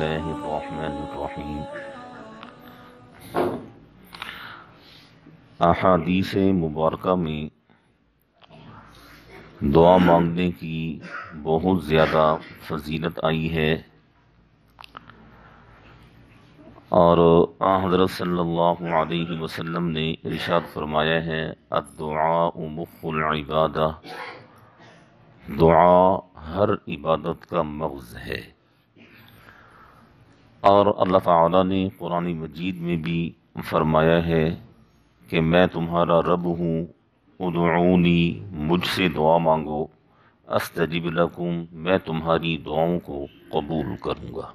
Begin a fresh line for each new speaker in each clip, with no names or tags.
اللہ الرحمن الرحیم۔ احادیث مبارکہ میں دعا مانگنے کی بہت زیادہ فضیلت آئی ہے، اور حضرت صلی اللہ علیہ وسلم نے ارشاد فرمایا ہے الدعاء مخ العبادہ، دعا ہر عبادت کا مغز ہے۔ اور اللہ تعالیٰ نے قرآن مجید میں بھی فرمایا ہے کہ میں تمہارا رب ہوں، ادعونی، مجھ سے دعا مانگو، استجب لکم، میں تمہاری دعاؤں کو قبول کروں گا۔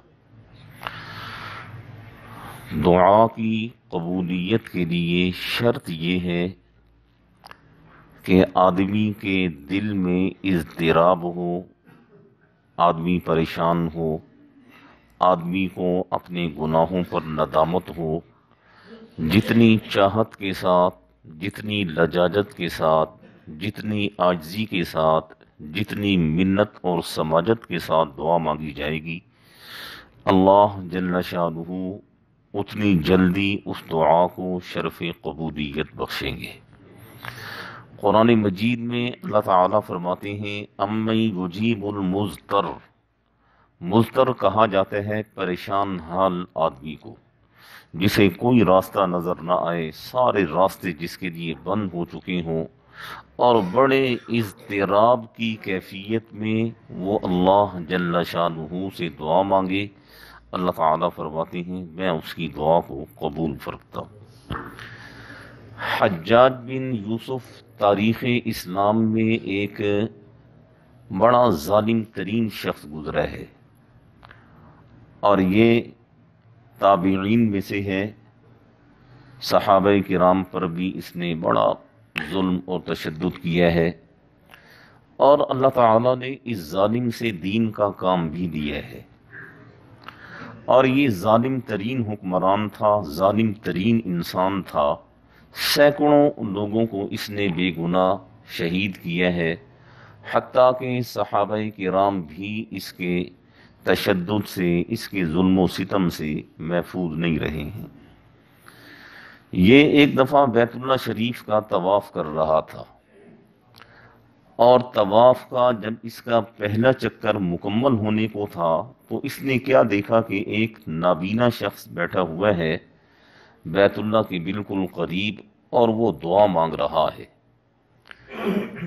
دعا کی قبولیت کے لیے شرط یہ ہے کہ آدمی کے دل میں اضطراب ہو، آدمی پریشان ہو، آدمی کو اپنے گناہوں پر ندامت ہو، جتنی چاہت کے ساتھ، جتنی لجاجت کے ساتھ، جتنی عاجزی کے ساتھ، جتنی منت اور سماجت کے ساتھ دعا مانگی جائے گی، اللہ جل شانہ اتنی جلدی اس دعا کو شرف قبولیت بخشیں گے۔ قرآن مجید میں اللہ تعالیٰ فرماتے ہیں امن یجیب المضطر، مضطر کہا جاتا ہے پریشان حال آدمی کو، جسے کوئی راستہ نظر نہ آئے، سارے راستے جس کے لیے بند ہو چکے ہوں، اور بڑے اضطراب کی کیفیت میں وہ اللہ جل شانہ سے دعا مانگے، اللہ تعالیٰ فرماتے ہیں میں اس کی دعا کو قبول فرماتا ہوں۔ حجاج بن یوسف تاریخ اسلام میں ایک بڑا ظالم ترین شخص گزرا ہے، اور یہ تابعین میں سے ہے۔ صحابہ کرام پر بھی اس نے بڑا ظلم اور تشدد کیا ہے، اور اللہ تعالیٰ نے اس ظالم سے دین کا کام بھی دیا ہے، اور یہ ظالم ترین حکمران تھا، ظالم ترین انسان تھا۔ سینکڑوں لوگوں کو اس نے بے گناہ شہید کیا ہے، حتیٰ کہ صحابہ کرام بھی اس کے تشدد سے، اس کے ظلم و ستم سے محفوظ نہیں رہے ہیں۔ یہ ایک دفعہ بیت اللہ شریف کا طواف کر رہا تھا، اور طواف کا جب اس کا پہلا چکر مکمل ہونے کو تھا تو اس نے کیا دیکھا کہ ایک نابینا شخص بیٹھا ہوا ہے بیت اللہ کے بالکل قریب، اور وہ دعا مانگ رہا ہے۔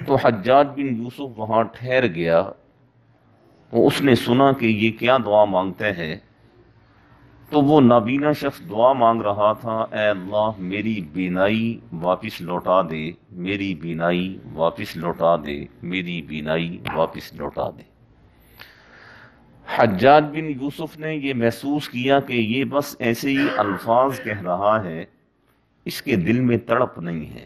تو حجاج بن یوسف وہاں ٹھہر گیا، تو اس نے سنا کہ یہ کیا دعا مانگتا ہے۔ تو وہ نابینا شخص دعا مانگ رہا تھا اے اللہ میری بینائی واپس لوٹا دے، میری بینائی واپس لوٹا دے، میری بینائی واپس لوٹا دے۔ حجاج بن یوسف نے یہ محسوس کیا کہ یہ بس ایسے ہی الفاظ کہہ رہا ہے، اس کے دل میں تڑپ نہیں ہے۔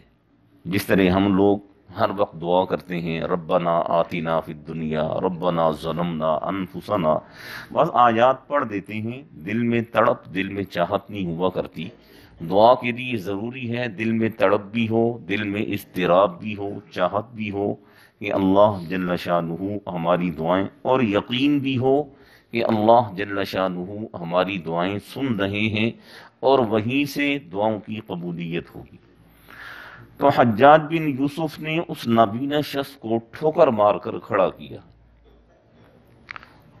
جس طرح ہم لوگ ہر وقت دعا کرتے ہیں ربنا آتنا فی الدنیا، ربنا ظلمنا انفسنا، بس آیات پڑھ دیتے ہیں، دل میں تڑپ، دل میں چاہت نہیں ہوا کرتی۔ دعا کے لیے ضروری ہے دل میں تڑپ بھی ہو، دل میں اضطراب بھی ہو، چاہت بھی ہو کہ اللہ جل شانہ ہماری دعائیں، اور یقین بھی ہو کہ اللہ جل شانہ ہماری دعائیں سن رہے ہیں، اور وہیں سے دعاؤں کی قبولیت ہوگی۔ تو حجاج بن یوسف نے اس نابینا شخص کو ٹھوکر مار کر کھڑا کیا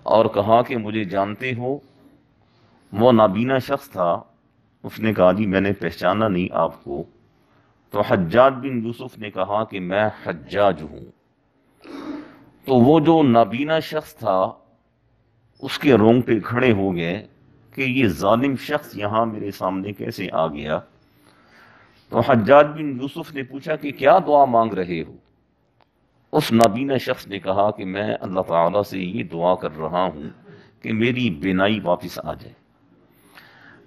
اور کہا کہ مجھے جانتے ہو؟ وہ نابینا شخص تھا، اس نے کہا جی میں نے پہچانا نہیں آپ کو۔ تو حجاج بن یوسف نے کہا کہ میں حجاج ہوں۔ تو وہ جو نابینا شخص تھا اس کے رونگٹے کھڑے ہو گئے کہ یہ ظالم شخص یہاں میرے سامنے کیسے آ گیا۔ تو حجاج بن یوسف نے پوچھا کہ کیا دعا مانگ رہے ہو؟ اس نابینا شخص نے کہا کہ میں اللہ تعالیٰ سے یہ دعا کر رہا ہوں کہ میری بینائی واپس آ جائے۔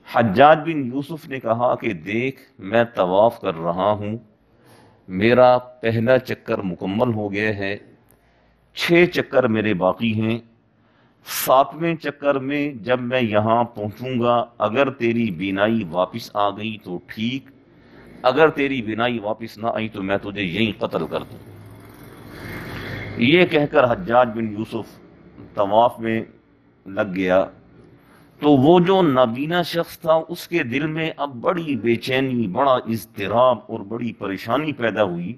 حجاج بن یوسف نے کہا کہ دیکھ میں طواف کر رہا ہوں، میرا پہلا چکر مکمل ہو گیا ہے، 6 چکر میرے باقی ہیں، 7ویں چکر میں جب میں یہاں پہنچوں گا اگر تیری بینائی واپس آ گئی تو ٹھیک، اگر تیری بینائی واپس نہ آئی تو میں تجھے یہیں قتل کر دوں۔ یہ کہہ کر حجاج بن یوسف طواف میں لگ گیا، تو وہ جو نابینا شخص تھا اس کے دل میں اب بڑی بے چینی، بڑا اضطراب اور بڑی پریشانی پیدا ہوئی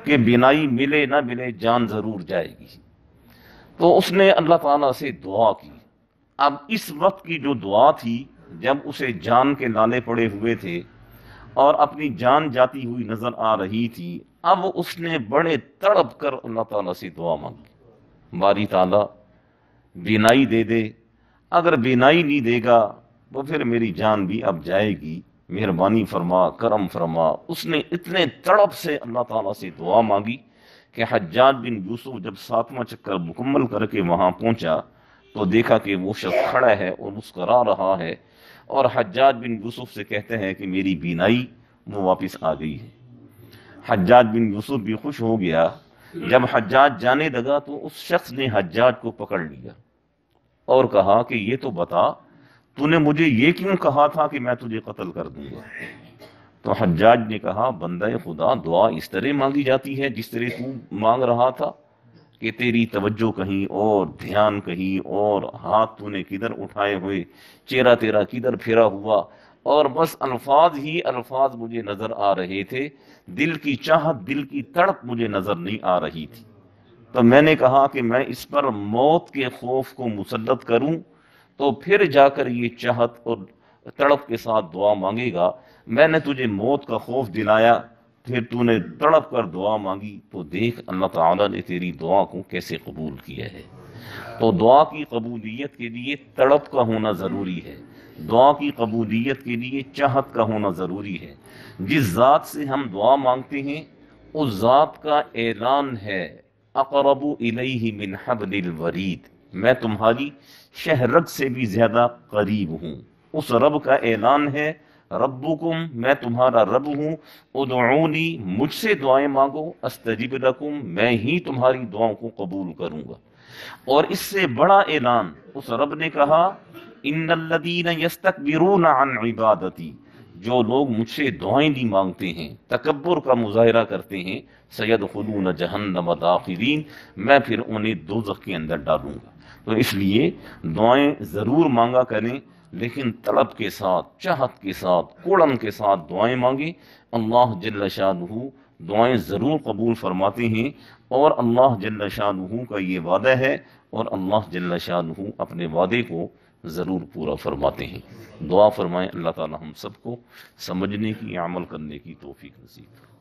کہ بینائی ملے نہ ملے جان ضرور جائے گی۔ تو اس نے اللہ تعالیٰ سے دعا کی۔ اب اس وقت کی جو دعا تھی، جب اسے جان کے لالے پڑے ہوئے تھے اور اپنی جان جاتی ہوئی نظر آ رہی تھی، اب اس نے بڑے تڑپ کر اللہ تعالیٰ سے دعا مانگی، باری تعالیٰ بینائی دے دے، اگر بینائی نہیں دے گا تو پھر میری جان بھی اب جائے گی، مہربانی فرما، کرم فرما۔ اس نے اتنے تڑپ سے اللہ تعالیٰ سے دعا مانگی کہ حجاج بن یوسف جب 7واں چکر مکمل کر کے وہاں پہنچا تو دیکھا کہ وہ شخص کھڑا ہے اور مسکرا رہا ہے، اور حجاج بن یوسف سے کہتے ہیں کہ میری بینائی وہ واپس آ گئی ہے۔ حجاج بن یوسف بھی خوش ہو گیا۔ جب حجاج جانے لگا تو اس شخص نے حجاج کو پکڑ لیا اور کہا کہ یہ تو بتا، تو نے مجھے یہ کیوں کہا تھا کہ میں تجھے قتل کر دوں گا؟ تو حجاج نے کہا، بندہ خدا، دعا اس طرح مانگی جاتی ہے جس طرح تو مانگ رہا تھا، کہ تیری توجہ کہیں اور، دھیان کہیں اور، ہاتھ تو نے کدھر اٹھائے ہوئے، چہرہ تیرا کدھر پھرا ہوا، اور بس الفاظ ہی الفاظ مجھے نظر آ رہے تھے، دل کی چاہت، دل کی تڑپ مجھے نظر نہیں آ رہی تھی۔ تو میں نے کہا کہ میں اس پر موت کے خوف کو مسلط کروں تو پھر جا کر یہ چاہت اور تڑپ کے ساتھ دعا مانگے گا۔ میں نے تجھے موت کا خوف دلایا، پھر تو نے تڑپ کر دعا مانگی، تو دیکھ اللہ تعالیٰ نے تیری دعا کو کیسے قبول کیا ہے۔ تو دعا کی قبولیت کے لیے تڑپ کا ہونا ضروری ہے، دعا کی قبولیت کے لیے چاہت کا ہونا ضروری ہے۔ جس ذات سے ہم دعا مانگتے ہیں اس ذات کا اعلان ہے، اقرب الیہ من حبل الورید، میں تمہاری شہرگ سے بھی زیادہ قریب ہوں۔ اس رب کا اعلان ہے، ربکم، میں تمہارا رب ہوں، ادعونی، مجھ سے دعائیں مانگو، استجب لکم، میں ہی تمہاری دعاؤں کو قبول کروں گا۔ اور اس سے بڑا اعلان اس رب نے کہا، ان الذین یستکبرون عن عبادتی، جو لوگ مجھ سے دعائیں نہیں مانگتے ہیں، تکبر کا مظاہرہ کرتے ہیں، سیدخلون جہنم داخرین، میں پھر انہیں دوزخ کے اندر ڈالوں گا۔ تو اس لیے دعائیں ضرور مانگا کریں، لیکن طلب کے ساتھ، چاہت کے ساتھ، کوڑن کے ساتھ دعائیں مانگیں۔ اللہ جل شانہ دعائیں ضرور قبول فرماتے ہیں، اور اللہ جل شانہ کا یہ وعدہ ہے، اور اللہ جل شانہ اپنے وعدے کو ضرور پورا فرماتے ہیں۔ دعا فرمائیں اللہ تعالی ہم سب کو سمجھنے کی، عمل کرنے کی توفیق نصیب کرے۔